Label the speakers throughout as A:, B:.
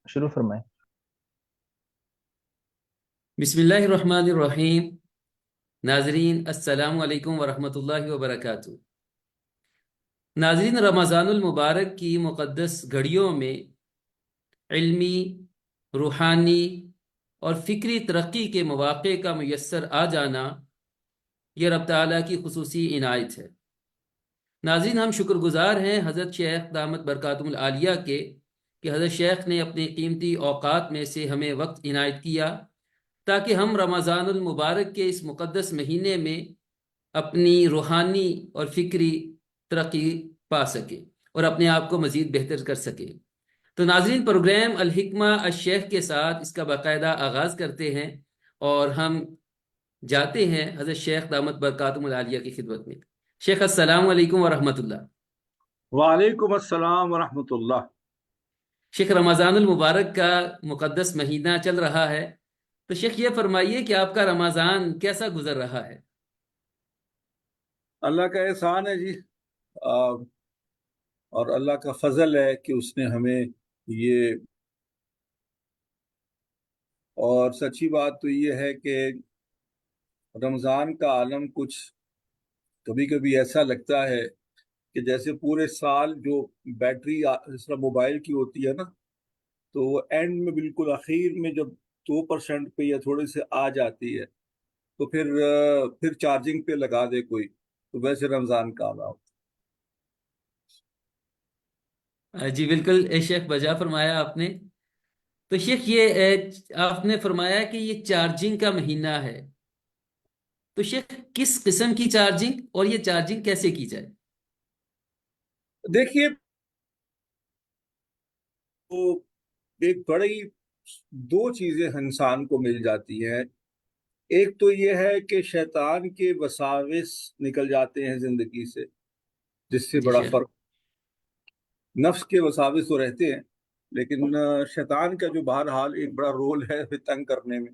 A: شروع فرمائیں۔
B: بسم اللہ الرحمن الرحیم۔ ناظرین السلام علیکم ورحمۃ اللہ وبرکاتہ۔ ناظرین، رمضان المبارک کی مقدس گھڑیوں میں علمی، روحانی اور فکری ترقی کے مواقع کا میسر آ جانا یہ رب تعالیٰ کی خصوصی عنایت ہے۔ ناظرین، ہم شکر گزار ہیں حضرت شیخ دامت برکاتہم العالیہ کے کہ حضرت شیخ نے اپنے قیمتی اوقات میں سے ہمیں وقت عنایت کیا تاکہ ہم رمضان المبارک کے اس مقدس مہینے میں اپنی روحانی اور فکری ترقی پا سکیں اور اپنے آپ کو مزید بہتر کر سکیں۔ تو ناظرین، پروگرام الحکمہ الشیخ کے ساتھ اس کا باقاعدہ آغاز کرتے ہیں اور ہم جاتے ہیں حضرت شیخ دامت برکاتہم العالیہ کی خدمت میں۔ شیخ السلام علیکم ورحمۃ اللہ۔
C: وعلیکم السلام ورحمۃ اللہ۔
B: شیخ، رمضان المبارک کا مقدس مہینہ چل رہا ہے، تو شیخ یہ فرمائیے کہ آپ کا رمضان کیسا گزر رہا ہے؟
C: اللہ کا احسان ہے جی، اور اللہ کا فضل ہے کہ اس نے ہمیں یہ، اور سچی بات تو یہ ہے کہ رمضان کا عالم کچھ کبھی کبھی ایسا لگتا ہے کہ جیسے پورے سال جو بیٹری جس طرح موبائل کی ہوتی ہے نا، تو وہ اینڈ میں بالکل اخیر میں جب 2% پہ یا تھوڑے سے آ جاتی ہے تو پھر چارجنگ پہ لگا دے کوئی، تو ویسے رمضان کا عالم۔
B: جی بالکل شیخ، بجا فرمایا آپ نے۔ تو شیخ یہ آپ نے فرمایا کہ یہ چارجنگ کا مہینہ ہے، تو شیخ کس قسم کی چارجنگ اور یہ چارجنگ کیسے کی جائے؟
C: دیکھیے، تو ایک بڑی دو چیزیں انسان کو مل جاتی ہیں۔ ایک تو یہ ہے کہ شیطان کے وساوس نکل جاتے ہیں زندگی سے، جس سے
B: جی
C: بڑا
B: شیخ۔
C: فرق۔ نفس کے وساوس تو رہتے ہیں، لیکن شیطان کا جو بہرحال ایک بڑا رول ہے تنگ کرنے میں،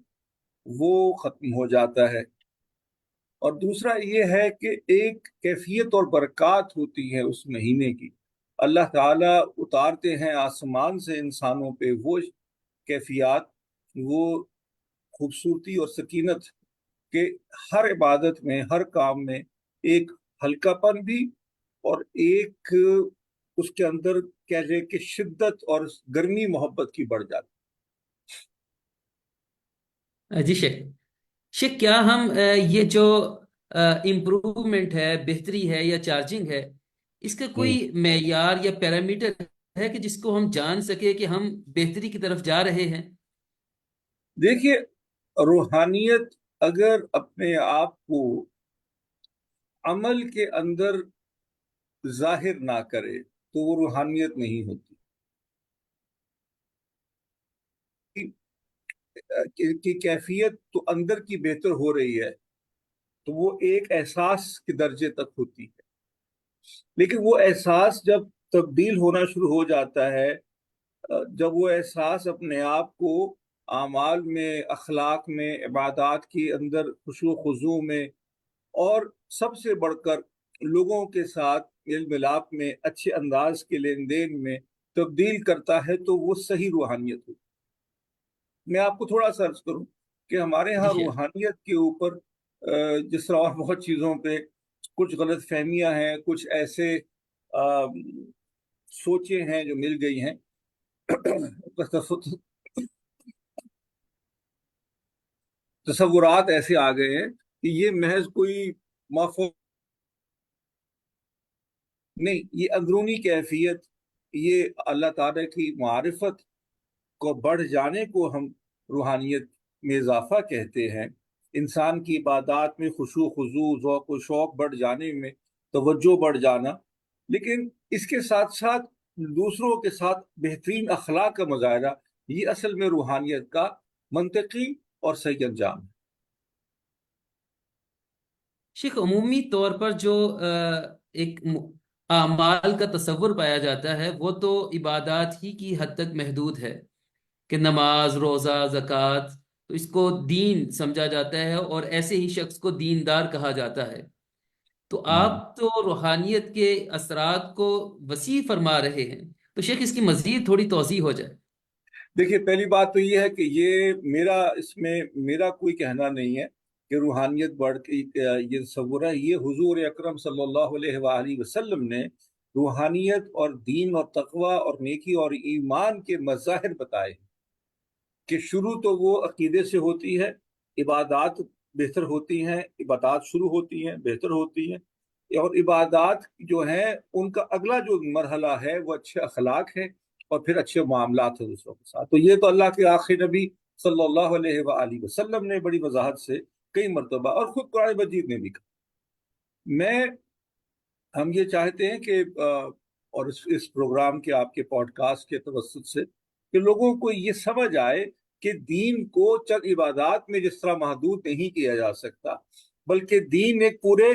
C: وہ ختم ہو جاتا ہے۔ اور دوسرا یہ ہے کہ ایک کیفیت اور برکات ہوتی ہے اس مہینے کی، اللہ تعالیٰ اتارتے ہیں آسمان سے انسانوں پہ وہ کیفیات، وہ خوبصورتی اور سکینت کہ ہر عبادت میں، ہر کام میں ایک ہلکا پن بھی، اور ایک اس کے اندر کہہ لیں کہ شدت اور گرمی محبت کی بڑھ جاتی۔
B: جی شیخ، شیخ کیا ہم یہ جو امپروومنٹ ہے، بہتری ہے یا چارجنگ ہے، اس کا کوئی معیار یا پیرامیٹر ہے کہ جس کو ہم جان سکے کہ ہم بہتری کی طرف جا رہے ہیں؟
C: دیکھیے، روحانیت اگر اپنے آپ کو عمل کے اندر ظاہر نہ کرے تو وہ روحانیت نہیں ہوتی۔ کہ کیفیت تو اندر کی بہتر ہو رہی ہے تو وہ ایک احساس کے درجے تک ہوتی ہے، لیکن وہ احساس جب تبدیل ہونا شروع ہو جاتا ہے، جب وہ احساس اپنے آپ کو اعمال میں، اخلاق میں، عبادات کے اندر خشوع و خضوع میں، اور سب سے بڑھ کر لوگوں کے ساتھ میل ملاپ میں، اچھے انداز کے لین دین میں تبدیل کرتا ہے، تو وہ صحیح روحانیت ہوتی ہے۔ میں آپ کو تھوڑا سا عرض کروں کہ ہمارے
B: جی
C: ہاں
B: شیخ۔
C: روحانیت کے اوپر جس طرح اور بہت چیزوں پہ کچھ غلط فہمیاں ہیں، کچھ ایسے سوچیں ہیں جو مل گئی ہیں، تصورات ایسے آ گئے ہیں کہ یہ محض کوئی مافوق نہیں، یہ اندرونی کیفیت، یہ اللہ تعالیٰ کی معرفت کو بڑھ جانے کو ہم روحانیت میں اضافہ کہتے ہیں۔ انسان کی عبادات میں خشوع خضوع، ذوق و شوق بڑھ جانے میں، توجہ بڑھ جانا، لیکن اس کے ساتھ ساتھ دوسروں کے ساتھ بہترین اخلاق کا مظاہرہ، یہ اصل میں روحانیت کا منطقی اور صحیح انجام ہے۔
B: شیخ، عمومی طور پر جو ایک اعمال کا تصور پایا جاتا ہے وہ تو عبادات ہی کی حد تک محدود ہے، کہ نماز، روزہ، زکوٰۃ، تو اس کو دین سمجھا جاتا ہے اور ایسے ہی شخص کو دیندار کہا جاتا ہے۔ تو آپ تو روحانیت کے اثرات کو وسیع فرما رہے ہیں، تو شیخ اس کی مزید تھوڑی توضیح ہو جائے۔
C: دیکھیے، پہلی بات تو یہ ہے کہ اس میں میرا کوئی کہنا نہیں ہے کہ روحانیت بڑھ کے یہ تصور ہے. یہ حضور اکرم صلی اللہ علیہ وآلہ وسلم نے روحانیت اور دین اور تقوی اور نیکی اور ایمان کے مظاہر بتائے کہ شروع تو وہ عقیدے سے ہوتی ہے. عبادات بہتر ہوتی ہیں، عبادات شروع ہوتی ہیں، بہتر ہوتی ہیں، اور عبادات جو ہیں ان کا اگلا جو مرحلہ ہے وہ اچھے اخلاق ہے اور پھر اچھے معاملات ہیں دوسروں کے ساتھ. تو یہ تو اللہ کے آخری نبی صلی اللہ علیہ وآلہ وسلم نے بڑی وضاحت سے کئی مرتبہ اور خود قرآن مجید نے بھی کہا. میں ہم یہ چاہتے ہیں کہ اور اس پروگرام کے، آپ کے پوڈ کاسٹ کے توسط سے، کہ لوگوں کو یہ سمجھ آئے کہ دین کو چند عبادات میں جس طرح محدود نہیں کیا جا سکتا، بلکہ دین ایک پورے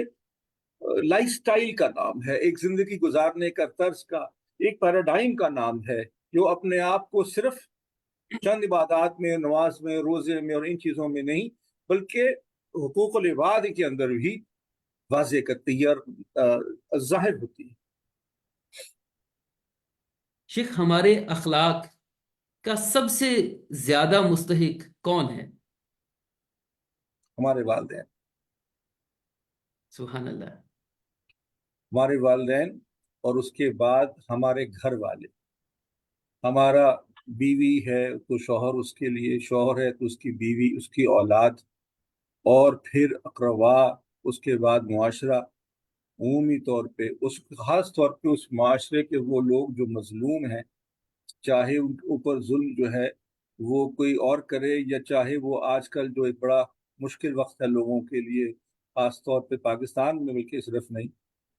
C: لائف سٹائل کا نام ہے، ایک زندگی گزارنے کا طرز کا، ایک پیراڈائم کا نام ہے، جو اپنے آپ کو صرف چند عبادات میں، نماز میں، روزے میں اور ان چیزوں میں نہیں، بلکہ حقوق العباد کے اندر بھی واضح کرتی ہے اور ظاہر ہوتی ہے.
B: شیخ، ہمارے اخلاق کا سب سے زیادہ مستحق کون ہے؟
C: ہمارے والدین.
B: سبحان اللہ.
C: ہمارے والدین، اور اس کے بعد ہمارے گھر والے. ہمارا بیوی ہے تو شوہر اس کے لیے، شوہر ہے تو اس کی بیوی، اس کی اولاد، اور پھر اقربا، اس کے بعد معاشرہ. عمومی طور پہ خاص طور پہ اس معاشرے کے وہ لوگ جو مظلوم ہیں، چاہے ان کے اوپر ظلم جو ہے وہ کوئی اور کرے، یا چاہے وہ آج کل جو ایک بڑا مشکل وقت ہے لوگوں کے لیے، خاص طور پہ پاکستان میں، بلکہ صرف نہیں،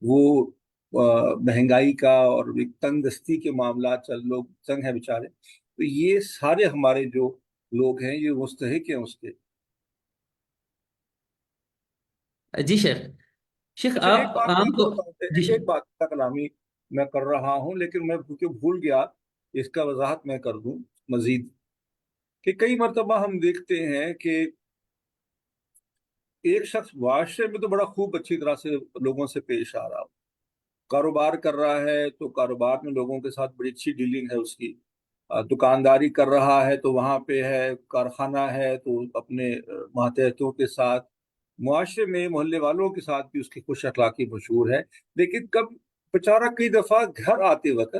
C: وہ مہنگائی کا اور ایک تنگ دستی کے معاملات، چل لوگ تنگ ہیں بیچارے. تو یہ سارے ہمارے جو لوگ ہیں یہ مستحق ہیں اس کے.
B: جی شیخ. شیخ
C: اچھا، ایک
B: آپ
C: بات
B: عام
C: میں
B: کو.
C: بولتا ہوں،
B: جی
C: ایک
B: شیخ.
C: بات کا کلامی میں کر رہا ہوں، لیکن میں کیونکہ بھول گیا، اس کا وضاحت میں کر دوں مزید. کہ کئی مرتبہ ہم دیکھتے ہیں کہ ایک شخص معاشرے میں تو بڑا خوب اچھی طرح سے لوگوں سے پیش آ رہا ہو، کاروبار کر رہا ہے تو کاروبار میں لوگوں کے ساتھ بڑی اچھی ڈیلنگ ہے اس کی، دکانداری کر رہا ہے تو وہاں پہ ہے، کارخانہ ہے تو اپنے ماتحتوں کے ساتھ، معاشرے میں محلے والوں کے ساتھ بھی اس کی خوش اخلاقی مشہور ہے. لیکن کب بیچارہ کئی دفعہ گھر آتے وقت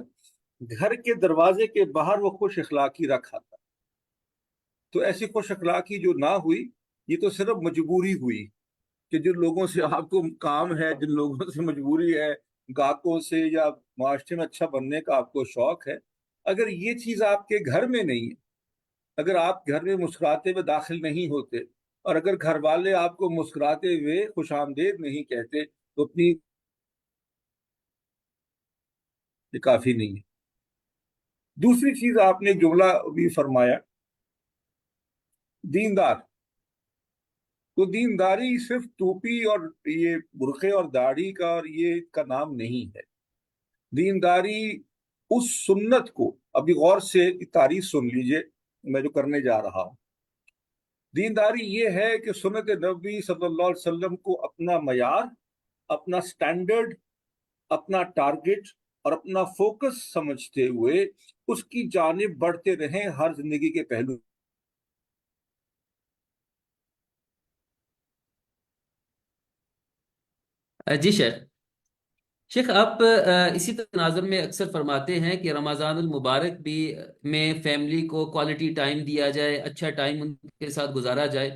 C: گھر کے دروازے کے باہر وہ خوش اخلاقی رکھا تھا. تو ایسی خوش اخلاقی جو نہ ہوئی، یہ تو صرف مجبوری ہوئی کہ جن لوگوں سے آپ کو کام ہے، جن لوگوں سے مجبوری ہے، گاہکوں سے یا معاشرے میں اچھا بننے کا آپ کو شوق ہے، اگر یہ چیز آپ کے گھر میں نہیں ہے، اگر آپ گھر میں مسکراتے ہوئے داخل نہیں ہوتے، اور اگر گھر والے آپ کو مسکراتے ہوئے خوش آمدید نہیں کہتے، تو اپنی یہ کافی نہیں ہے. دوسری چیز آپ نے جملہ بھی فرمایا، دیندار. تو دینداری صرف ٹوپی اور یہ برقعے اور داڑھی کا اور یہ کا نام نہیں ہے. دینداری اس سنت کو، ابھی غور سے تعریف سن لیجئے میں جو کرنے جا رہا ہوں. دینداری یہ ہے کہ سنت نبی صلی اللہ علیہ وسلم کو اپنا معیار، اپنا سٹینڈرڈ، اپنا ٹارگٹ اور اپنا فوکس سمجھتے ہوئے اس کی جانب بڑھتے رہیں ہر زندگی کے پہلو.
B: جی شیخ. شیخ آپ اسی تناظر میں اکثر فرماتے ہیں کہ رمضان المبارک بھی میں فیملی کو کوالٹی ٹائم دیا جائے، اچھا ٹائم ان کے ساتھ گزارا جائے،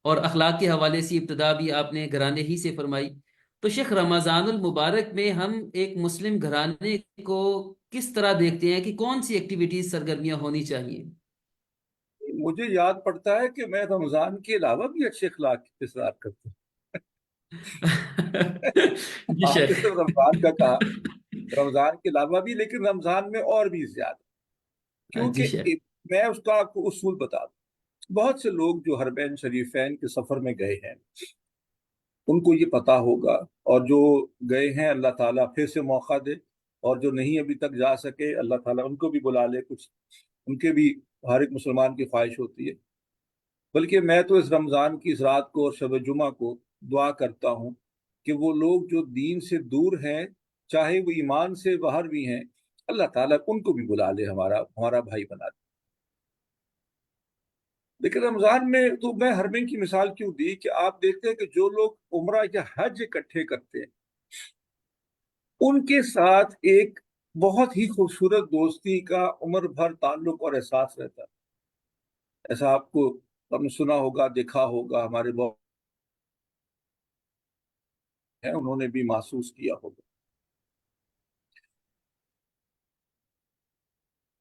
B: اور اخلاق کے حوالے سے ابتدا بھی آپ نے گھرانے ہی سے فرمائی. تو شیخ، رمضان المبارک میں ہم ایک مسلم گھرانے کو کس طرح دیکھتے ہیں کہ کون سی ایکٹیویٹیز، سرگرمیاں ہونی چاہیے؟
C: مجھے یاد پڑتا ہے کہ میں رمضان کے علاوہ بھی اچھے اخلاق کی اظہار کرتا ہوں.
B: جی
C: آپ نے
B: شیخ.
C: صرف رمضان کا کہا، رمضان کے علاوہ بھی، لیکن رمضان میں اور بھی زیادہ.
B: جی
C: کیونکہ
B: شیخ.
C: میں اس کا آپ کو اصول بتا دوں. بہت سے لوگ جو حرمین شریفین کے سفر میں گئے ہیں ان کو یہ پتا ہوگا، اور جو گئے ہیں اللہ تعالیٰ پھر سے موقع دے، اور جو نہیں ابھی تک جا سکے اللہ تعالیٰ ان کو بھی بلا لے. کچھ ان کے بھی ہر ایک مسلمان کی خواہش ہوتی ہے. بلکہ میں تو اس رمضان کی اس رات کو اور شب جمعہ کو دعا کرتا ہوں کہ وہ لوگ جو دین سے دور ہیں، چاہے وہ ایمان سے باہر بھی ہیں، اللہ تعالیٰ ان کو بھی بلا لے، ہمارا بھائی بنا دے. लेकिन रमजान में तो मैं हरमे की मिसाल क्यों दी कि आप देखते हैं कि जो लोग उम्रा या हज इकट्ठे करते हैं उनके साथ एक बहुत ही खूबसूरत दोस्ती का उम्र भर ताल्लुक और एहसास रहता है। ऐसा आपको आपने सुना होगा, देखा होगा, हमारे बहुत हैं उन्होंने भी महसूस किया होगा।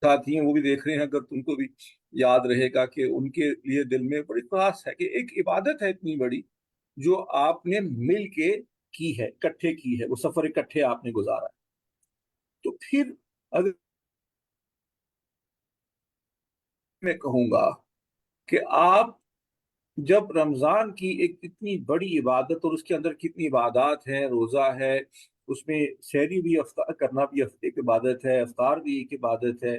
C: साथ ही वो भी देख रहे हैं, अगर तुमको भी याद रहेगा कि उनके लिए दिल में बड़ी खास है कि एक इबादत है इतनी बड़ी जो आपने मिल के की है, इकट्ठे की है, वो सफर इकट्ठे आपने गुजारा है। तो फिर अगर मैं कहूंगा कि आप जब रमजान की एक इतनी बड़ी इबादत और उसके अंदर कितनी इबादत है, रोजा है, उसमें सहरी भी अफ्तार करना भी एक इबादत है, अफ्तार भी एक इबादत है,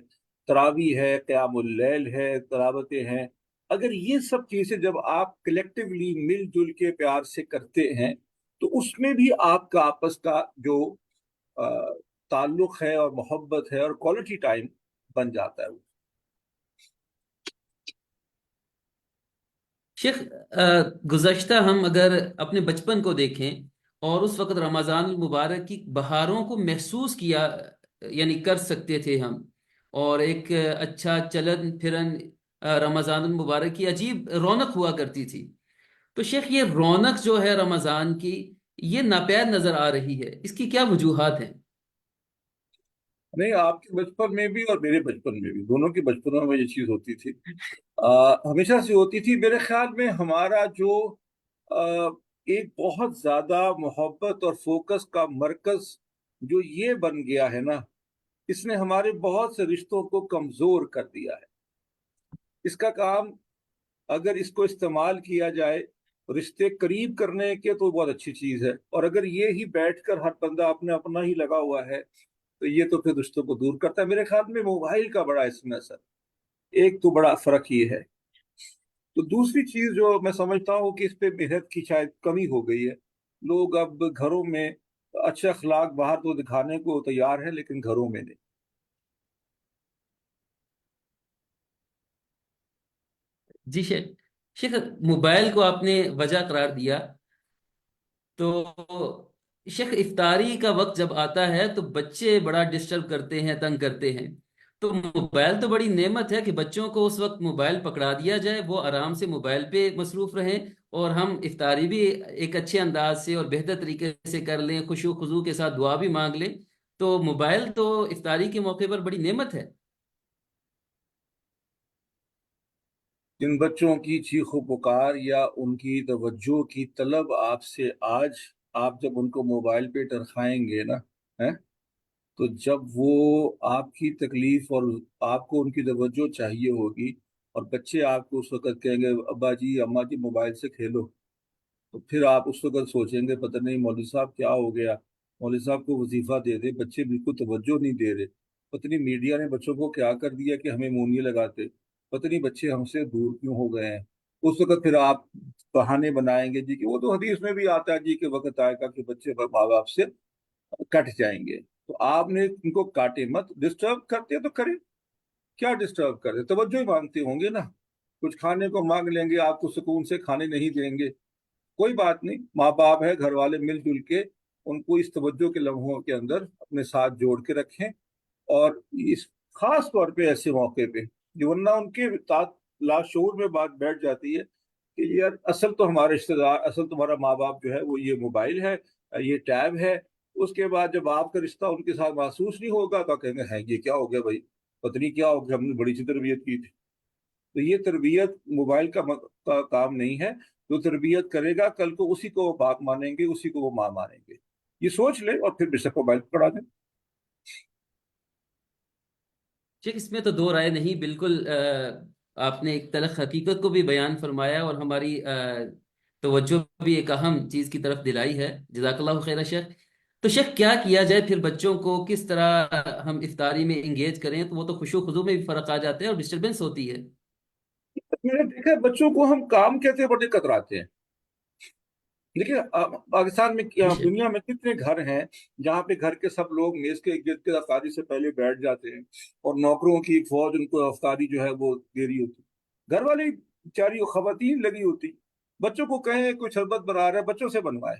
C: तरावी है, क़यामुल लैल है, तलावतें हैं, अगर ये सब चीजें जब आप कलेक्टिवली मिलजुल के प्यार से करते हैं तो उसमें भी आपका आपस का जो अ, ताल्लुक है और मोहब्बत है और क्वालिटी टाइम बन जाता है।
B: शेख, गुज़श्ता हम अगर अपने बचपन को देखें और उस वक़्त रमज़ान मुबारक की बहारों को महसूस किया, यानी कर सकते थे हम, और एक अच्छा चलन फिरन रमज़ान मुबारक की अजीब रौनक हुआ करती थी। तो शेख, ये रौनक जो है रमज़ान की, ये नाप्याद नज़र आ रही है, इसकी क्या वजूहात हैं?
C: नहीं, आपके बचपन में भी और मेरे बचपन में भी, दोनों के बचपनों में ये चीज होती थी। हमेशा से होती थी। मेरे ख्याल में हमारा जो आ, एक बहुत ज्यादा मोहब्बत और फोकस का मरकज जो ये बन गया है ना, इसने हमारे बहुत से रिश्तों को कमजोर कर दिया है। इसका काम अगर इसको इस्तेमाल किया जाए रिश्ते करीब करने के तो बहुत अच्छी चीज है, और अगर ये ही बैठकर हर बंदा अपने अपना ही लगा हुआ है तो ये तो फिर रिश्तों को दूर करता है। मेरे ख्याल में मोबाइल का बड़ा इसमें असर, एक तो बड़ा फर्क ये है। तो दूसरी चीज जो मैं समझता हूँ कि इस पे मेहनत की शायद कमी हो गई है। लोग अब घरों में अच्छे अखलाक बाहर तो दिखाने को तैयार है लेकिन घरों में नहीं।
B: जी शेख। शेख, मोबाइल को आपने वजह करार दिया, तो शेख, इफ्तारी का वक्त जब आता है तो बच्चे बड़ा डिस्टर्ब करते हैं, तंग करते हैं। तो मोबाइल तो बड़ी नेमत है कि बच्चों को उस वक्त मोबाइल पकड़ा दिया जाए, वो आराम से मोबाइल पे मसरूफ रहें, और हम इफ्तारी भी एक अच्छे अंदाज से और बेहतर तरीके से कर लें, खुशू खुजू के साथ दुआ भी मांग लें। तो मोबाइल तो इफ्तारी के मौके पर बड़ी नेमत है।
C: जिन बच्चों की चीखो पुकार या उनकी तवज्जो की तलब आपसे आज आप जब उनको मोबाइल पे टरखाएंगे ना, है, तो जब वो आपकी तकलीफ और आपको उनकी तवज्जो चाहिए होगी और बच्चे आपको उस वक्त कहेंगे अब्बा जी अम्मा जी मोबाइल से खेलो, तो फिर आप उस वक्त सोचेंगे पता नहीं मौलवी साहब क्या हो गया, मौलवी साहब को वजीफा दे दे, बच्चे बिल्कुल तवज्जो नहीं दे रहे, पता नहीं मीडिया ने बच्चों को क्या कर दिया कि हमें मुंह नहीं लगाते, पता नहीं बच्चे हमसे दूर क्यों हो गए हैं। उस वक्त फिर आप बहाने बनाएंगे जी कि वो तो हदीस में भी आता है जी कि वक्त आएगा कि बच्चे माँ बाप से कट जाएंगे। तो आपने उनको काटे मत, डिस्टर्ब करते हैं तो करें, क्या डिस्टर्ब कर रहे, तवज्जो ही मांगते होंगे ना, कुछ खाने को मांग लेंगे, आपको सुकून से खाने नहीं देंगे, कोई बात नहीं, माँ बाप है, घर वाले मिलजुल के उनको इस तवज्जो के लम्हों के अंदर अपने साथ जोड़ के रखें। और इस खास तौर पे ऐसे मौके पे जो वरना उनके लाशूर में बात बैठ जाती है कि यार असल तो हमारे रिश्तेदार, असल तुम्हारा माँ बाप जो है वो ये मोबाइल है, ये टैब है। उसके बाद जब आपका रिश्ता उनके साथ महसूस नहीं होगा तो कहेंगे है ये क्या हो गया भाई, पत्नी क्या हो गया, हमने बड़ी सी तरबियत की थी। तो ये तरबियत मोबाइल का काम नहीं है। जो तरबियत करेगा कल को उसी को वो बाप मानेंगे, उसी को वो माँ मानेंगे। ये सोच ले और फिर बेशक मोबाइल पकड़ा दें।
B: ठीक, इसमें तो दो राय नहीं, बिल्कुल। आपने एक तलख हकीकत को भी बयान फरमाया और हमारी तवज्जो भी एक अहम चीज की तरफ दिलाई है। जज़ाकल्लाहु खैर शेख। तो शेख, क्या किया जाए फिर, बच्चों को किस तरह हम इफ्तारी में इंगेज करें? तो वो तो खुशू खुजू में भी फर्क आ जाते हैं और डिस्टरबेंस होती है।
C: मैंने देखा है, बच्चों को हम काम कहते हैं बड़े कतराते हैं। देखिए पाकिस्तान में
B: जी शेख।
C: दुनिया में कितने घर हैं जहाँ पे घर के सब लोग मेज के गिर्द के अफ्तारी से पहले बैठ जाते हैं और नौकरों की फौज उनको अफ्तारी जो है वो दे रही होती है। घर वाले बेचारी वो खवातीन लगी होती, बच्चों को कहें कोई शरबत बना रहा है, बच्चों से बनवाए,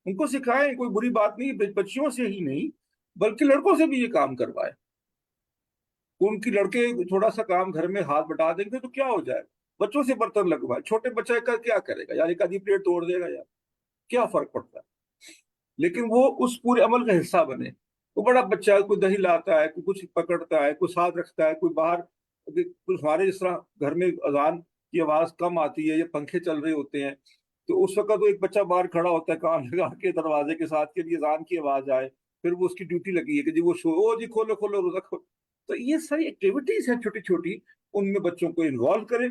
C: उनको सिखाएं, कोई बुरी बात नहीं, बच्चियों से ही नहीं बल्कि लड़कों से भी ये काम करवाए। उनकी लड़के थोड़ा सा काम घर में हाथ बटा देंगे तो क्या हो जाए, बच्चों से बर्तन लगवाए, छोटे बच्चे का क्या करेगा यार, एक आधी प्लेट तोड़ देगा यार, क्या फर्क पड़ता है। लेकिन वो उस पूरे अमल का हिस्सा बने। वो बड़ा बच्चा कोई दही लाता है, कोई कुछ पकड़ता है, कोई साथ रखता है, कोई बाहर, कुछ हमारे जिस तरह घर में अजान की आवाज कम आती है या पंखे चल रहे होते हैं, तो उस वक्त तो एक बच्चा बाहर खड़ा होता है कान लगा के दरवाजे के साथ के लिए अजान की आवाज आए, फिर वो उसकी ड्यूटी लगी है कि जी वो शो, ओ जी खोलो खोलो रोजा खोलो। तो ये सारी एक्टिविटीज हैं छोटी छोटी, उनमें बच्चों को इन्वॉल्व करें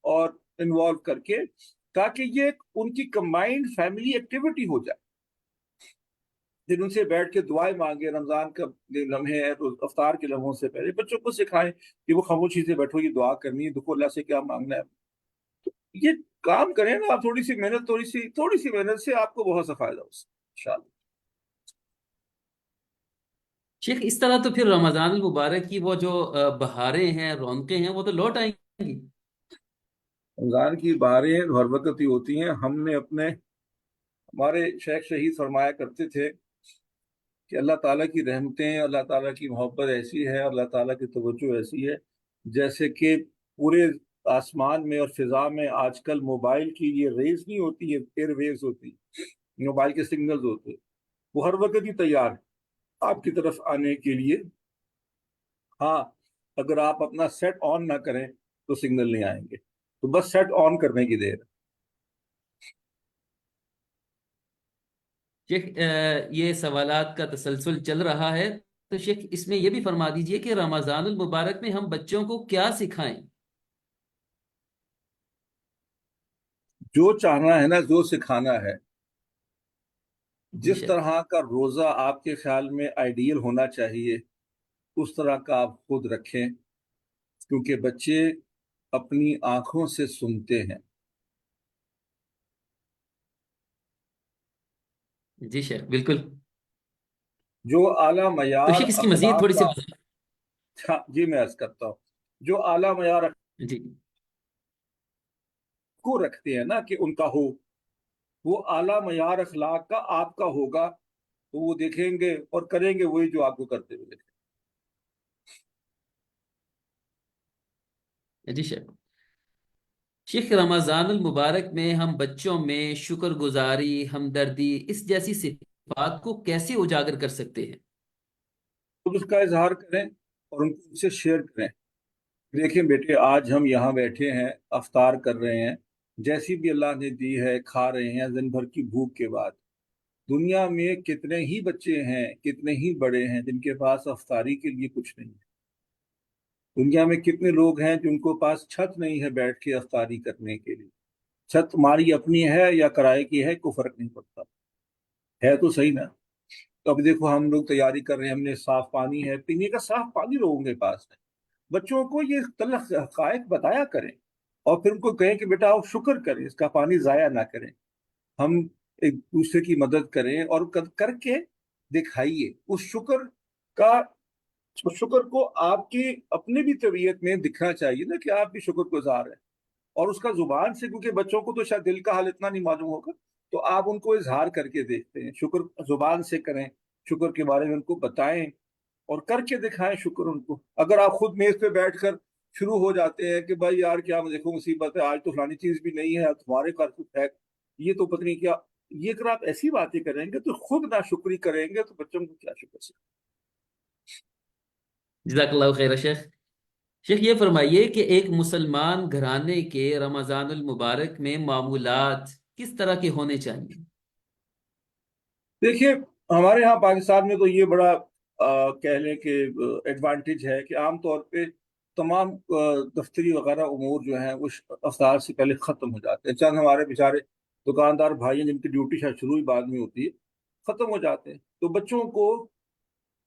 C: और इन्वॉल्व करके, ताकि ये उनकी कंबाइंड फैमिली एक्टिविटी हो जाए। फिर उनसे बैठ के दुआएं मांगे, रमजान का लम्हे है तो अफ्तार के लम्हों से पहले बच्चों को सिखाएं कि वो खामोशी से बैठो, ये दुआ करनी है, दुखो अल्लाह से क्या मांगना है। ये काम करें ना आप, थोड़ी सी मेहनत से आपको बहुत सा फायदा उससे इंशाल्लाह।
B: शेख इस तरह तो फिर रमजान मुबारक की वो जो बहारें हैं, रौनकें हैं, वो तो लौट आएंगी।
C: रमजान की बहारें हर वक्त ही होती हैं। हमने अपने, हमारे शेख शहीद फरमाया करते थे कि अल्लाह ताला की रहमतें, अल्लाह ताला की मोहब्बत ऐसी है, अल्लाह ताला की तवज्जो ऐसी है, जैसे कि पूरे आसमान में और फिजा में आजकल मोबाइल की ये रेज नहीं होती है, एयर वेव्स होती, मोबाइल के सिग्नल्स होते हैं, वो हर वक्त ही तैयार है आपकी तरफ आने के लिए। हाँ, अगर आप अपना सेट ऑन ना करें तो सिग्नल नहीं आएंगे, तो बस सेट ऑन करने की देर है।
B: शेख ये सवालात का तसलसल चल रहा है, तो शेख इसमें ये भी फरमा दीजिए कि रमजानुल मुबारक में हम बच्चों को क्या सिखाएं।
C: जो चाहना है ना, जो सिखाना है,
B: जी
C: जिस
B: शेख।
C: तरह का रोजा आपके ख्याल में आइडियल होना चाहिए उस तरह का आप खुद रखें, क्योंकि बच्चे अपनी आंखों से सुनते हैं।
B: जी शेख बिल्कुल।
C: जो आला
B: तो
C: मयार
B: शेख इसकी मजीद
C: अखलाक
B: थोड़ी सी
C: का,
B: वजह।
C: हाँ जी मैं अर्ज करता हूँ, जो आला मयार
B: जी।
C: को रखते हैं ना कि उनका हो, वो आला मयार अखलाक का आपका होगा, तो वो देखेंगे और करेंगे वही जो आपको करते हुए देखें।
B: जी शेख। शेख रमजानुल मुबारक में हम बच्चों में शुक्रगुजारी, हमदर्दी, इस जैसी सिफात को कैसे उजागर कर सकते हैं।
C: तो उसका इजहार करें और उनको उससे शेयर करें। देखें बेटे, आज हम यहाँ बैठे हैं, अफ्तार कर रहे हैं, जैसी भी अल्लाह ने दी है खा रहे हैं दिन भर की भूख के बाद। दुनिया में कितने ही बच्चे हैं, कितने ही बड़े हैं जिनके पास अफ्तारी के लिए कुछ नहीं है। दुनिया में कितने लोग हैं जिनको पास छत नहीं है बैठ के अफ्तारी करने के लिए। छत हमारी अपनी है या किराए की है, कोई फर्क नहीं पड़ता, है तो सही ना। तो अभी देखो हम लोग तैयारी कर रहे हैं, हमने साफ पानी है, पीने का साफ पानी लोगों के पास है। बच्चों को ये तलख हकायक बताया करें और फिर उनको कहें कि बेटा आप शुक्र करें, इसका पानी जाया ना करें। हम एक दूसरे की मदद करें और करके दिखाइए उस शुक्र का। उस शुक्र को आपकी अपने भी तबीयत में दिखना चाहिए ना कि आप भी शुक्रगुजार हैं। और उसका जुबान से, क्योंकि बच्चों को तो शायद दिल का हाल इतना नहीं मालूम होगा, तो आप उनको इजहार करके देखते हैं, शुक्र जुबान से करें, शुक्र के बारे में उनको बताएं और करके दिखाएं शुक्र उनको। अगर आप खुद मेज पे बैठकर शुरू हो जाते हैं कि भाई यार क्या देखो मुसीबत है, आज तो फलानी चीज भी नहीं है, तुम्हारे घर कुछ है, ये तो पता नहीं क्या, ये अगर आप ऐसी बातें करेंगे तो खुद ना शुक्री करेंगे तो बच्चों को क्या शुक्र से।
B: जज़ाकल्लाहु खैर शेख। शेख ये फरमाइए कि एक मुसलमान घराने के रमजानुल मुबारक में मामूलात किस तरह के होने चाहिए।
C: देखिए, हमारे यहाँ पाकिस्तान में तो ये बड़ा कह लें कि एडवांटेज है कि आमतौर पे तमाम दफ्तरी वगैरह उमूर जो हैं वो अफ्तार से पहले ख़त्म हो जाते हैं। चंद हमारे बेचारे दुकानदार भाई हैं जिनकी ड्यूटी शायद शुरू ही बाद में होती है, ख़त्म हो जाते हैं। तो बच्चों को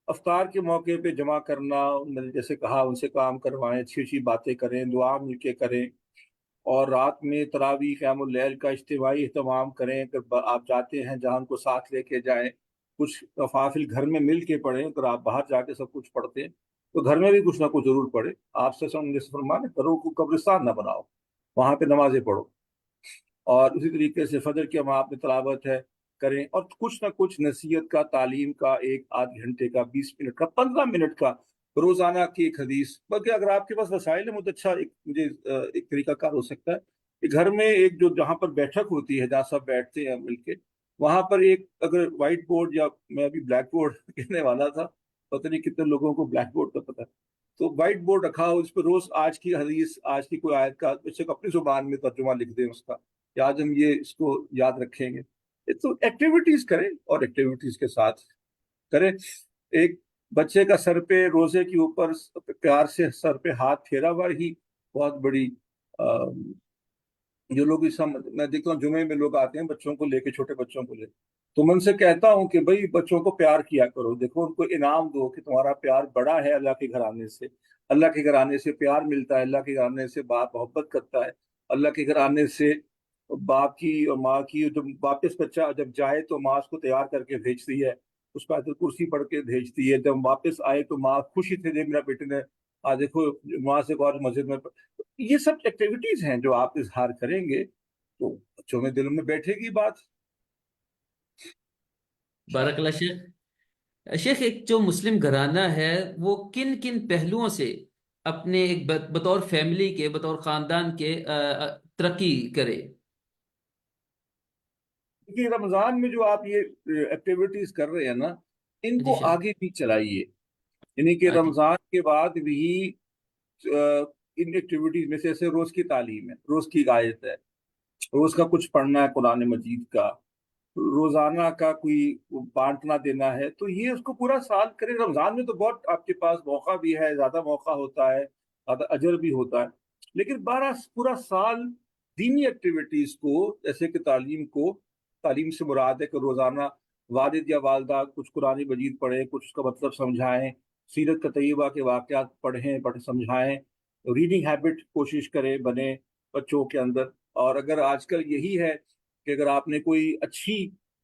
C: अफ्तार के मौके पे जमा करना, मैंने जैसे कहा उनसे काम करवाएं, अच्छी अच्छी बातें करें, दुआ मिलके करें, और रात में तरावी क़यामुल लैल का इज्तिमाई अहतमाम करें। अगर आप जाते हैं जहाँ उनको साथ लेके जाएं, कुछ नफाफिल घर में मिल के पढ़ें, अगर आप बाहर जाके सब कुछ पढ़ते हैं तो घर में भी कुछ ना कुछ जरूर पढ़े। आपसे जैसे फरमाने, घरों को कब्रिस्तान ना बनाओ, वहां पे नमाजें पढ़ो। और उसी तरीके से फजर की हम आप में तलावत है करें, और कुछ ना कुछ नसीहत का, तालीम का, एक आध घंटे का, 20 मिनट का, 15 मिनट का, रोजाना की एक हदीस। बल्कि अगर आपके पास वसाइल है, मुझे अच्छा एक मुझे एक तरीका कार हो सकता है कि घर में एक जो जहाँ पर बैठक होती है, जहाँ सब बैठते हैं मिलके, वहां पर एक अगर व्हाइट बोर्ड, या मैं अभी ब्लैक बोर्ड कहने वाला था, पता नहीं कितने लोगों को ब्लैक बोर्ड का पता है, तो व्हाइट बोर्ड रखा हो, उस पर रोज आज की हदीस, आज की कोई आयत का बच्चे को अपनी जुबान में तर्जुमा लिख दें उसका, कि आज हम ये इसको याद रखेंगे। ये तो एक्टिविटीज करें, और एक्टिविटीज के साथ करें। एक बच्चे का सर पे रोजे के ऊपर प्यार से सर पे हाथ फेरा हुआ ही बहुत बड़ी जो लोग इस मैं देखता हूँ जुमे में लोग आते हैं बच्चों को लेके, छोटे बच्चों को लेके, तो मैं उनसे कहता हूँ कि भाई बच्चों को प्यार किया करो, देखो उनको इनाम दो कि तुम्हारा प्यार बड़ा है अल्लाह के घर आने से। अल्लाह के घर आने से प्यार मिलता है, अल्लाह के घर आने से बाप मोहब्बत करता है, अल्लाह के घर आने से बाप की और माँ की, जब वापस बच्चा जब जाए तो माँ उसको तैयार करके भेजती है, उसको आयतुल कुर्सी पढ़ के भेजती है, जब वापस आए तो माँ खुशी थे, देख मेरा बेटे ने आज देखो वहां से और मस्जिद में। ये सब एक्टिविटीज हैं जो आप इजहार करेंगे तो बच्चों में दिल में बैठेगी बात।
B: बारकल्ला शेख। शेख, एक जो मुस्लिम घराना है वो किन किन पहलुओं से अपने एक बतौर फैमिली के, बतौर खानदान के तरक्की करे?
C: देखिए रमजान में जो आप ये एक्टिविटीज कर रहे हैं ना,
B: जी
C: इनको
B: शेख।
C: आगे भी चलाइए। यानी कि
B: हाँ जी।
C: रमजान के बाद भी इन एक्टिविटीज में से, जैसे रोज की तालीम है, रोज की आयत है, रोज का कुछ पढ़ना है कुरान मजीद का, रोजाना का कोई बांटना देना है, तो ये उसको पूरा साल करें। रमजान में तो बहुत आपके पास मौका भी है, ज्यादा मौका होता है, ज्यादा अजर भी होता है। लेकिन बारह पूरा साल दीनी एक्टिविटीज को, जैसे कि तालीम को, तालीम से मुराद है कि रोजाना वालिद या वालदा कुछ कुरानी मजीद पढ़ें, कुछ उसका मतलब समझाएं, सीरत का तय्यबा के वाकयात पढ़ें, पढ़ समझाएं, रीडिंग हैबिट कोशिश करें बने बच्चों के अंदर। और अगर आजकल यही है कि अगर आपने कोई अच्छी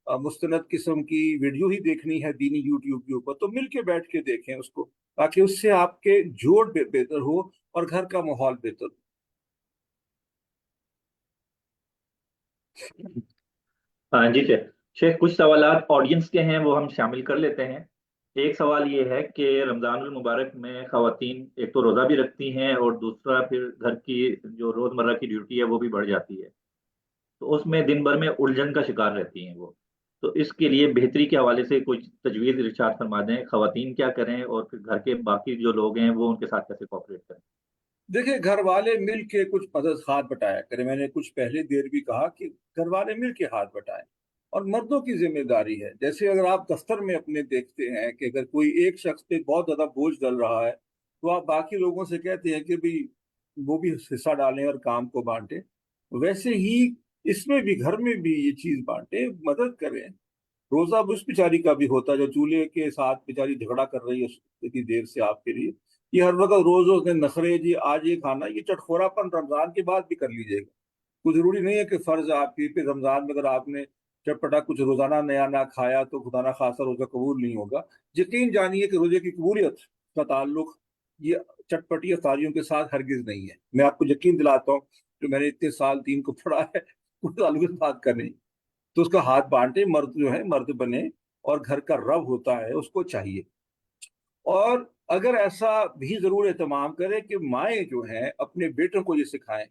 C: मुस्तनद किस्म की वीडियो ही देखनी है दीनी यूट्यूब के ऊपर, तो मिल के बैठ के देखें उसको, ताकि उससे आपके जोड़ बेहतर हो और घर का माहौल बेहतर हो।
A: हाँ जी शेख। शेख, कुछ सवालात ऑडियंस के हैं, वो हम शामिल कर लेते हैं। एक सवाल ये है कि रमजानुल मुबारक में खवातीन एक तो रोज़ा भी रखती हैं, और दूसरा फिर घर की जो रोज़मर्रा की ड्यूटी है वो भी बढ़ जाती है, तो उसमें दिन भर में उलझन का शिकार रहती हैं वो। तो इसके लिए बेहतरी के हवाले से कुछ तजवीज़ इरशाद फरमा दें, खवातीन क्या करें और फिर घर के बाकी जो लोग हैं वो उनके साथ कैसे कॉपरेट करें।
C: देखिए घर वाले मिल के कुछ मदद हाथ बटाया करें। मैंने कुछ पहले देर भी कहा कि घर वाले मिल के हाथ बटाएं। और मर्दों की जिम्मेदारी है, जैसे अगर आप दफ्तर में अपने देखते हैं कि अगर कोई एक शख्स पे बहुत ज्यादा बोझ डल रहा है, तो आप बाकी लोगों से कहते हैं कि भाई वो भी हिस्सा डालें और काम को बांटें। वैसे ही इसमें भी, घर में भी ये चीज बांटें, मदद करें। रोजा उस बेचारी का भी होता है जो चूल्हे के साथ बेचारी झगड़ा कर रही है इतनी देर से आपके लिए। ये हर वक्त रोज रोज ने नखरे, जी आज ये खाना, ये चटखोरापन रमजान के बाद भी कर लीजिएगा। कोई जरूरी नहीं है कि फर्ज आपकी पे रमजान में अगर आपने चटपटा कुछ रोजाना नया ना खाया तो खुदा ना खासा रोजा कबूल नहीं होगा। यकीन जानिए कि रोजे की कबूलियत का ताल्लुक ये चटपटी अफ्तारियों के साथ हरगिज नहीं है। मैं आपको यकीन दिलाता हूँ कि मैंने इतने साल दीन को पढ़ा है, कोई ताल्लुक इस बात का नहीं। तो उसका हाथ बांटे, मर्द जो है मर्द बने, और घर का रब होता है उसको चाहिए। और अगर ऐसा भी जरूर एहतमाम करे कि माएँ जो हैं अपने बेटों को ये सिखाएं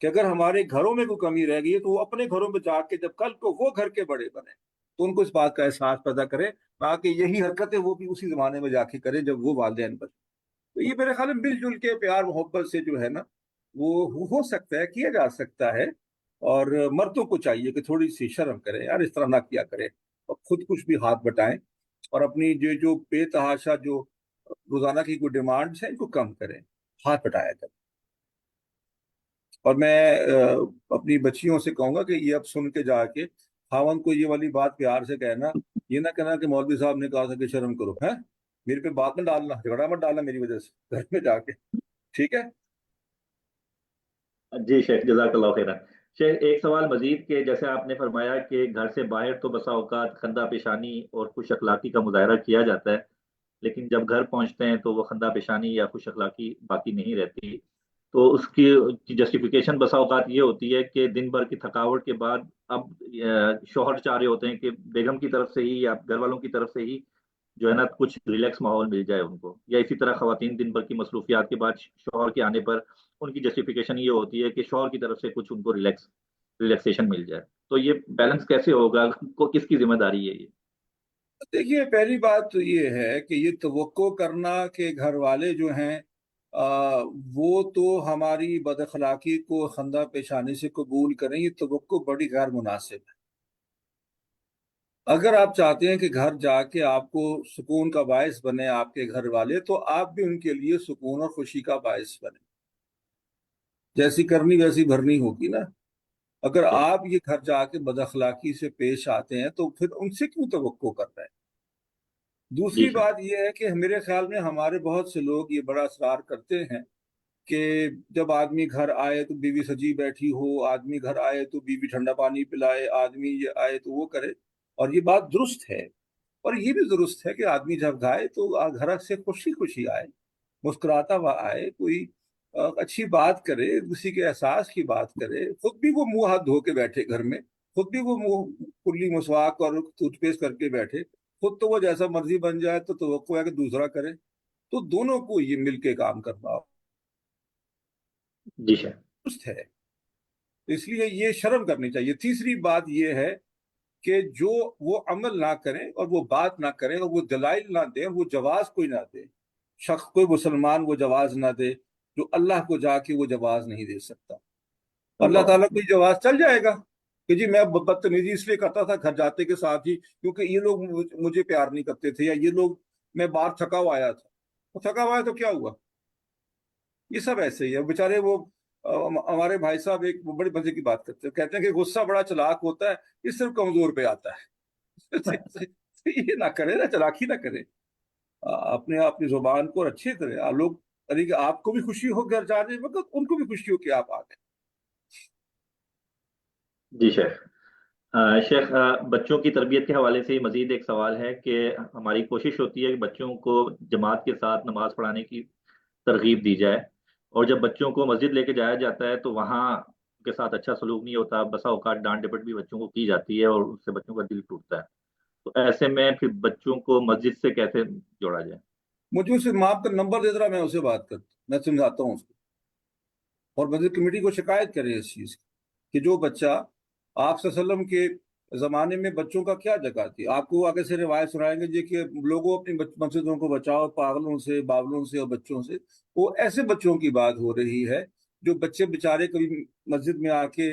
C: कि अगर हमारे घरों में कोई कमी रह गई है तो वो अपने घरों में जाके जब कल को वो घर के बड़े बने तो उनको इस बात का एहसास पैदा करें, ताकि यही हरकतें वो भी उसी जमाने में जाके करें जब वो वालिदैन बने। तो ये मेरे ख्याल में मिलजुल के प्यार मोहब्बत से जो है ना, वो हो सकता है, किया जा सकता है। और मर्दों को चाहिए कि थोड़ी सी शर्म करें यार, इस तरह ना किया करें, और खुद कुछ भी हाथ बटाएं, और अपनी जो जो बेतहाशा जो रोजाना की कोई डिमांड्स है इनको कम करें, हाथ बटाया करें। और मैं अपनी बच्चियों से कहूंगा कि ये अब सुन के जाके खावन को ये वाली बात प्यार से कहना, ये ना कहना कि मौलवी साहब ने कहा था कि शर्म करो है, मेरे पे बात मत डालना, झगड़ा मत डालना मेरी वजह से घर में जाके। ठीक है।
A: जी शेख, जजाकल्लाह खैरन। शेख, एक सवाल मजीद के, जैसे आपने फरमाया कि घर से बाहर तो बसा औकात खंदा पेशानी और खुश अखलाकी का मुजाहरा किया जाता है, لیکن جب گھر پہنچتے ہیں تو وہ خندہ پیشانی یا خوش اخلاقی باقی نہیں رہتی. تو اس کی جسٹیفیکیشن بسا اوقات یہ ہوتی ہے کہ دن بھر کی تھکاوٹ کے بعد اب شوہر چاہ رہے ہوتے ہیں کہ بیگم کی طرف سے ہی یا گھر والوں کی طرف سے ہی جو ہے نا کچھ ریلیکس ماحول مل جائے ان کو. یا اسی طرح خواتین دن بھر کی مصروفیات کے بعد شوہر کے آنے پر ان کی جسٹیفیکیشن یہ ہوتی ہے کہ شوہر کی طرف سے کچھ ان کو ریلیکسیشن مل جائے. تو یہ بیلنس کیسے ہوگا, کو کس کی ذمہ داری ہے یہ؟
C: دیکھیے، پہلی بات تو یہ ہے کہ یہ توقع کرنا کہ گھر والے جو ہیں وہ تو ہماری بد اخلاقی کو خندہ پیشانی سے قبول کریں، یہ توقع بڑی غیر مناسب ہے. اگر آپ چاہتے ہیں کہ گھر جا کے آپ کو سکون کا باعث بنے آپ کے گھر والے، تو آپ بھی ان کے لیے سکون اور خوشی کا باعث بنے. جیسی کرنی ویسی بھرنی ہوگی نا. اگر آپ یہ گھر جا کے بد اخلاقی سے پیش آتے ہیں تو پھر ان سے کیوں توقع کر رہے ہیں؟
A: جی
C: دوسری
A: سر.
C: بات یہ ہے کہ میرے خیال میں ہمارے بہت سے لوگ یہ بڑا اصرار کرتے ہیں کہ جب آدمی گھر آئے تو بیوی سجی بیٹھی ہو، آدمی گھر آئے تو بیوی ٹھنڈا پانی پلائے، آدمی یہ آئے تو وہ کرے. اور یہ بات درست ہے، اور یہ بھی درست ہے کہ آدمی جب گائے تو گھر سے خوشی خوشی آئے، مسکراتا ہوا آئے، کوئی اچھی بات کرے، کسی کے احساس کی بات کرے. خود بھی وہ منہ ہاتھ دھو کے بیٹھے گھر میں، خود بھی وہ منہ کلی مسواک اور ٹوتھ پیسٹ کر کے بیٹھے. خود تو وہ جیسا مرضی بن جائے تو توقع ہے کہ دوسرا کرے. تو دونوں کو یہ مل کے کام کرنا
A: جی سر.
C: درست ہے، اس لیے یہ شرم کرنی چاہیے. تیسری بات یہ ہے کہ جو وہ عمل نہ کریں اور وہ بات نہ کریں اور وہ دلائل نہ دیں، وہ جواز کوئی نہ دے. شخص کوئی مسلمان وہ جواز نہ دے جو اللہ کو جا کے وہ جواز نہیں دے سکتا. اللہ تعالیٰ کو یہ جواز چل جائے گا کہ جی میں بدتمیزی اس لیے کرتا تھا گھر جاتے کے ساتھ ہی کیونکہ یہ لوگ مجھے پیار نہیں کرتے تھے، یا یہ لوگ، میں باہر تھکا ہوا آیا تھا. تو تھکا ہوا ہے تو کیا ہوا؟ یہ سب ایسے ہی ہے بیچارے. وہ ہمارے بھائی صاحب ایک بڑی مزے کی بات کرتے ہیں، کہتے ہیں کہ غصہ بڑا چلاک ہوتا ہے، یہ صرف کمزور پہ آتا ہے. یہ نہ کرے نا، چلاکی نہ کرے. اپنی زبان کو اچھے کرے. لوگ ارے کہ آپ کو بھی خوشی ہو گھر جانے وقت، ان کو بھی خوشی ہو کہ آپ آ گئے.
A: جی شیخ. شیخ بچوں کی تربیت کے حوالے سے مزید ایک سوال ہے کہ ہماری کوشش ہوتی ہے کہ بچوں کو جماعت کے ساتھ نماز پڑھانے کی ترغیب دی جائے، اور جب بچوں کو مسجد لے کے جایا جاتا ہے تو وہاں کے ساتھ اچھا سلوک نہیں ہوتا، بسا اوقات ڈانٹ ڈپٹ بھی بچوں کو کی جاتی ہے اور اس سے بچوں کا دل ٹوٹتا ہے. تو ایسے میں پھر بچوں کو مسجد سے کیسے جوڑا جائے؟
C: مجھے اسے ماپ کا نمبر دے رہا، میں اسے بات کرتا ہوں، میں سمجھاتا ہوں اس کو. اور مسجد کمیٹی کو شکایت کرے اس چیز کی کہ جو بچہ، آپ صلی اللہ علیہ وسلم کے زمانے میں بچوں کا کیا جگہ تھی. آپ کو آگے سے روایت سنائیں گے جی کہ لوگوں اپنی مسجدوں کو بچاؤ پاگلوں سے، باولوں سے اور بچوں سے. وہ ایسے بچوں کی بات ہو رہی ہے جو بچے بےچارے کبھی مسجد میں آ کے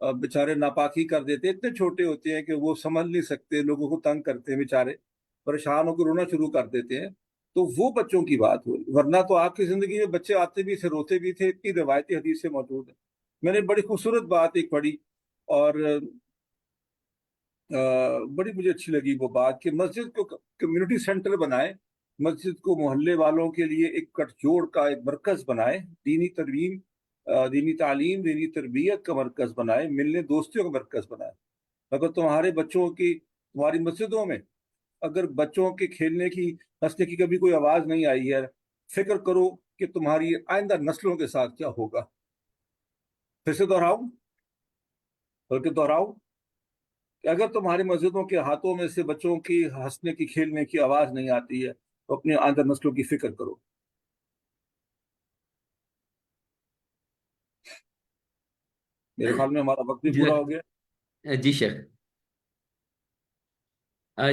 C: بےچارے ناپاکی کر دیتے، اتنے چھوٹے ہوتے ہیں کہ وہ سمجھ نہیں سکتے، لوگوں کو تنگ کرتے ہیں، بےچارے پریشان ہو کے رونا شروع کر دیتے ہیں. تو وہ بچوں کی بات ہو رہی. ورنہ تو آپ کی زندگی میں بچے آتے بھی تھے، روتے بھی تھے، اتنی روایتی حدیث سے موجود ہیں. میں نے بڑی خوبصورت بات ایک پڑھی اور بڑی مجھے اچھی لگی وہ بات کہ مسجد کو کمیونٹی سینٹر بنائے، مسجد کو محلے والوں کے لیے ایک کٹ جوڑ کا ایک مرکز بنائے، دینی تربیم، دینی تعلیم، دینی تربیت کا مرکز بنائے، ملنے دوستیوں کا مرکز بنائے. اگر تمہاری مسجدوں میں اگر بچوں کے کھیلنے کی، ہنسنے کی کبھی کوئی آواز نہیں آئی ہے، فکر کرو کہ تمہاری آئندہ نسلوں کے ساتھ کیا ہوگا. پھر سے دہراؤں، بلکہ دہراؤں کہ اگر تمہاری مسجدوں کے ہاتھوں میں سے بچوں کی ہنسنے کی کھیلنے کی آواز نہیں آتی ہے تو اپنی آئندہ نسلوں کی فکر کرو. میرے خیال میں ہمارا وقت بھی پورا ہو گیا.
B: جی شیخ.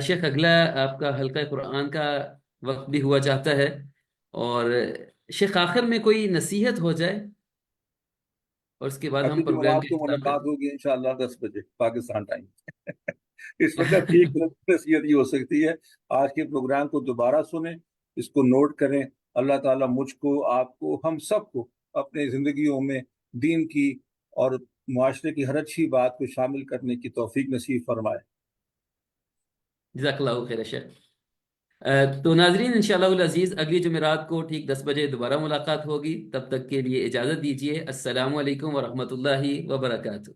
B: شیخ اگلا آپ کا حلقہ قرآن کا وقت بھی ہوا چاہتا ہے، اور شیخ آخر میں کوئی نصیحت ہو جائے اور اس کے بعد ہم
C: اگلی جمعہ
B: پروگرام
C: آپ
B: کا
C: کو
B: اختتام
C: ملاقات
B: کریں.
C: ہوگی انشاءاللہ 10 بجے پاکستان ٹائم. اس وقت ایک نصیحت یہ ہو سکتی ہے، آج کے پروگرام کو دوبارہ سنیں، اس کو نوٹ کریں. اللہ تعالیٰ مجھ کو، آپ کو، ہم سب کو اپنے زندگیوں میں دین کی اور معاشرے کی ہر اچھی بات کو شامل کرنے کی توفیق نصیب فرمائے.
B: جزاک اللہ خیر شیخ. تو ناظرین انشاءاللہ العزیز اگلی جمعرات کو ٹھیک 10 بجے دوبارہ ملاقات ہوگی. تب تک کے لیے اجازت دیجیے. السلام علیکم ورحمۃ اللہ وبرکاتہ.